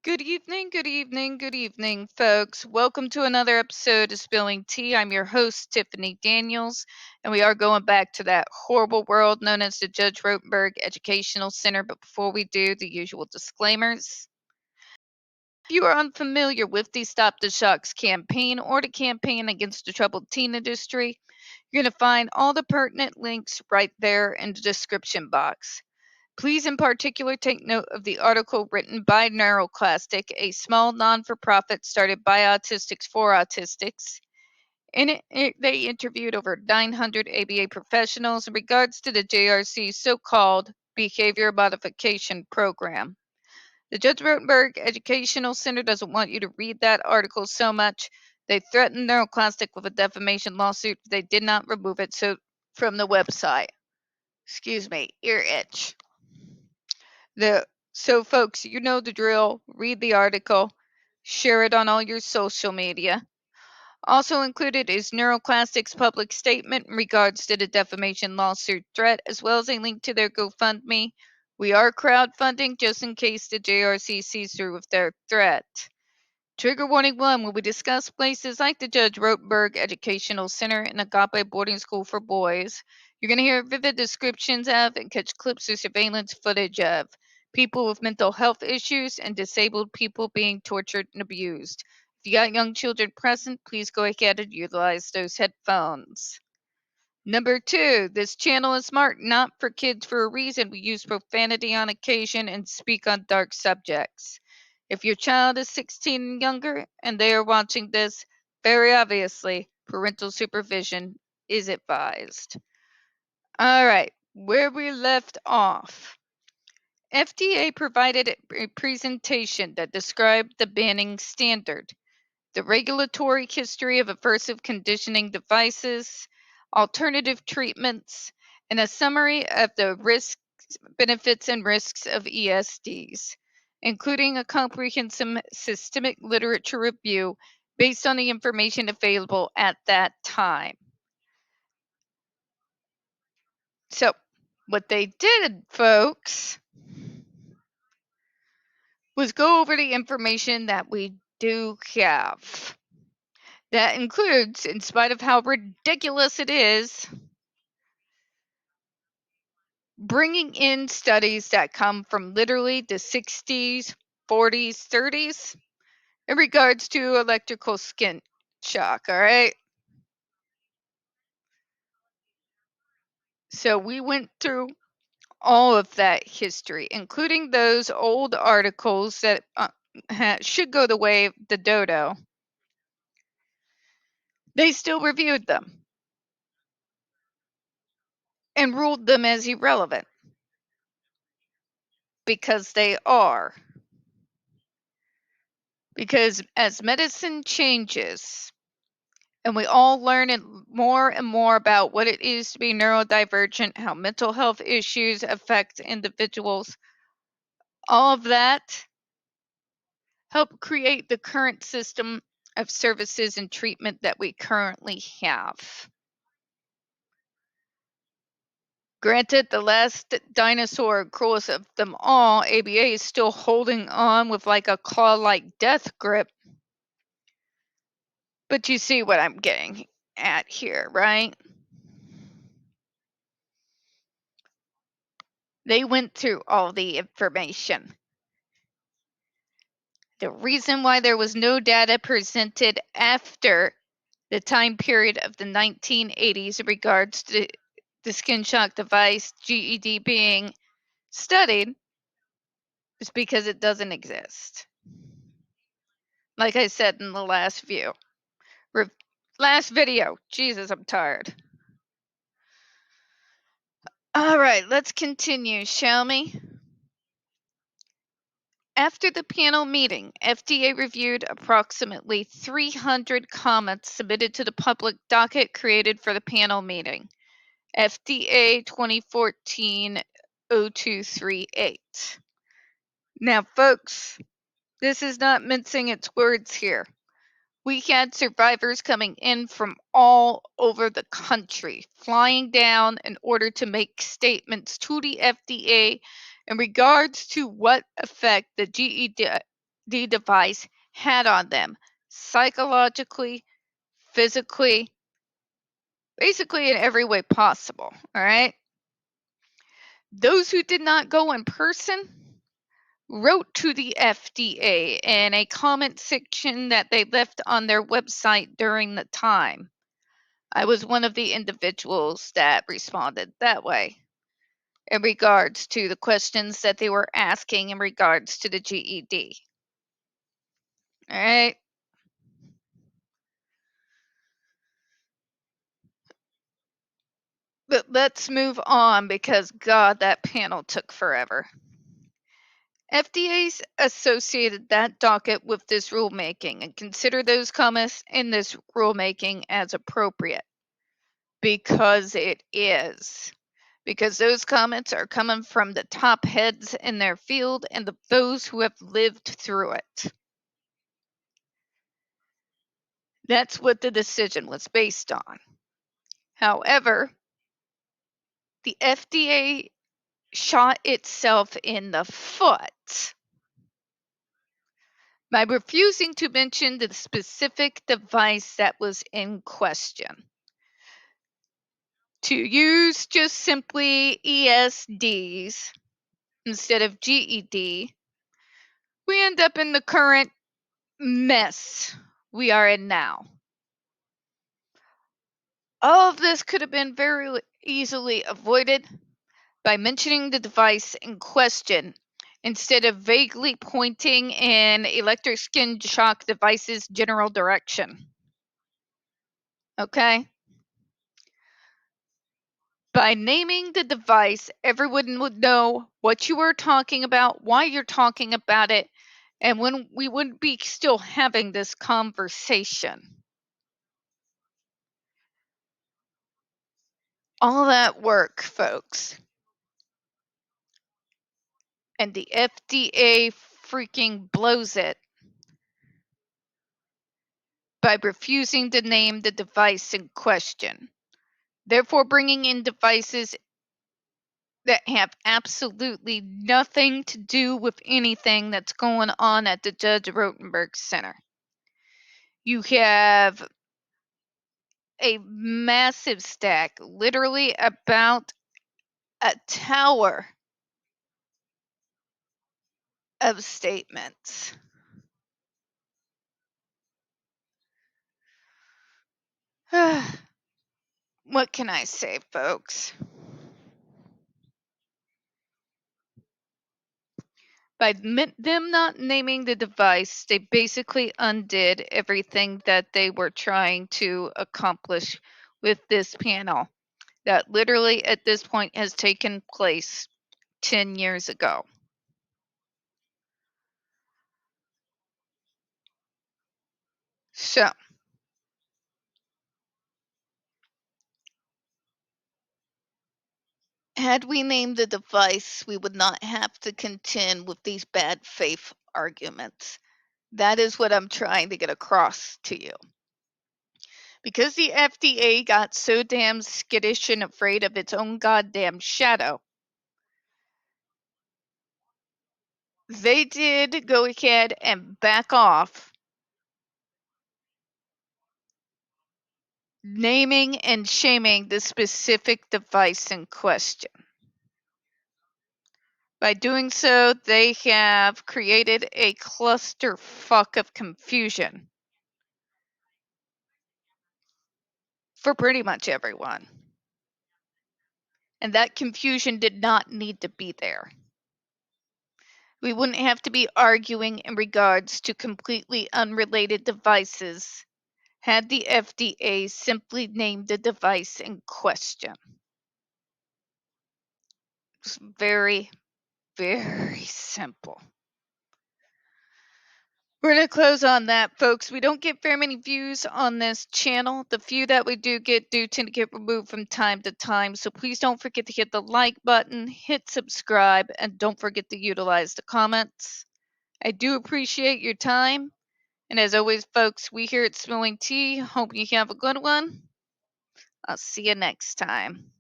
Good evening, good evening, good evening, folks. Welcome to another episode of Spilling Tea. I'm your host, Tiffany Daniels, and we are going back to that horrible world known as the Judge Rotenberg Educational Center. But before we do, the usual disclaimers. If you are unfamiliar with the Stop the Shocks campaign or the campaign against the troubled teen industry, you're going to find all the pertinent links right there in the description box. Please in particular take note of the article written by NeuroClastic, a small non-for-profit started by autistics for autistics. In it, they interviewed over 900 ABA professionals in regards to the JRC's so-called behavior modification program. The Judge Rotenberg Educational Center doesn't want you to read that article so much. They threatened NeuroClastic with a defamation lawsuit if they did not remove it from the website. Excuse me, ear itch. So folks, you know the drill. Read the article, share it on all your social media. Also included is NeuroClastic's public statement in regards to the defamation lawsuit threat, as well as a link to their GoFundMe. We are crowdfunding just in case the JRC sees through with their threat. Trigger warning 1, when we discuss places like the Judge Rotenberg Educational Center and Agape Boarding School for Boys, you're going to hear vivid descriptions of and catch clips or surveillance footage of people with mental health issues and disabled people being tortured and abused. If you got young children present, please go ahead and utilize those headphones. Number 2, this channel is marked not for kids for a reason. We use profanity on occasion and speak on dark subjects. If your child is 16 and younger and they are watching this, very obviously, parental supervision is advised. All right, where we left off. FDA provided a presentation that described the banning standard, the regulatory history of aversive conditioning devices, alternative treatments, and a summary of the risks, benefits, and risks of ESDs, including a comprehensive systemic literature review based on the information available at that time. So, what they did, folks, was go over the information that we do have. That includes, in spite of how ridiculous it is, bringing in studies that come from literally the 60s, 40s, 30s in regards to electrical skin shock, all right? So we went through all of that history, including those old articles that should go the way of the dodo. They still reviewed them and ruled them as irrelevant because they are. Because as medicine changes and we all learn more and more about what it is to be neurodivergent, how mental health issues affect individuals, all of that help create the current system of services and treatment that we currently have. Granted, the last dinosaur, cruelest of them all, ABA, is still holding on with like a claw-like death grip. But you see what I'm getting at here, right? They went through all the information. The reason why there was no data presented after the time period of the 1980s in regards to the skin shock device, GED, being studied is because it doesn't exist. Like I said in the last video. Jesus, I'm tired. All right, let's continue, shall we? After the panel meeting, FDA reviewed approximately 300 comments submitted to the public docket created for the panel meeting. FDA 2014-0238. Now, folks, this is not mincing its words here. We had survivors coming in from all over the country, flying down in order to make statements to the FDA in regards to what effect the the device had on them, psychologically, physically, basically in every way possible. All right. Those who did not go in person wrote to the FDA in a comment section that they left on their website during the time. I was one of the individuals that responded that way in regards to the questions that they were asking in regards to the GED. All right. But let's move on because, God, that panel took forever. FDA's associated that docket with this rulemaking and consider those comments in this rulemaking as appropriate because it is. Because those comments are coming from the top heads in their field and those who have lived through it. That's what the decision was based on. However, the FDA shot itself in the foot by refusing to mention the specific device that was in question. To use just simply ESDs instead of GED, we end up in the current mess we are in now. All of this could have been very easily avoided by mentioning the device in question instead of vaguely pointing in electric skin shock device's general direction. Okay? By naming the device, everyone would know what you were talking about, why you're talking about it, and when we wouldn't be still having this conversation. All that work, folks. And the FDA freaking blows it by refusing to name the device in question, therefore bringing in devices that have absolutely nothing to do with anything that's going on at the Judge Rotenberg Center. You have a massive stack, literally about a tower of statements. What can I say, folks? By them not naming the device, they basically undid everything that they were trying to accomplish with this panel that literally at this point has taken place 10 years ago. So, had we named the device, we would not have to contend with these bad faith arguments. That is what I'm trying to get across to you. Because the FDA got so damn skittish and afraid of its own goddamn shadow, they did go ahead and back off naming and shaming the specific device in question. By doing so, they have created a clusterfuck of confusion for pretty much everyone. And that confusion did not need to be there. We wouldn't have to be arguing in regards to completely unrelated devices had the FDA simply named the device in question. It's very, very simple. We're going to close on that, folks. We don't get very many views on this channel. The few that we do tend to get removed from time to time. So please don't forget to hit the like button, hit subscribe, and don't forget to utilize the comments. I do appreciate your time. And as always, folks, we here at Spilling Tea hope you have a good one. I'll see you next time.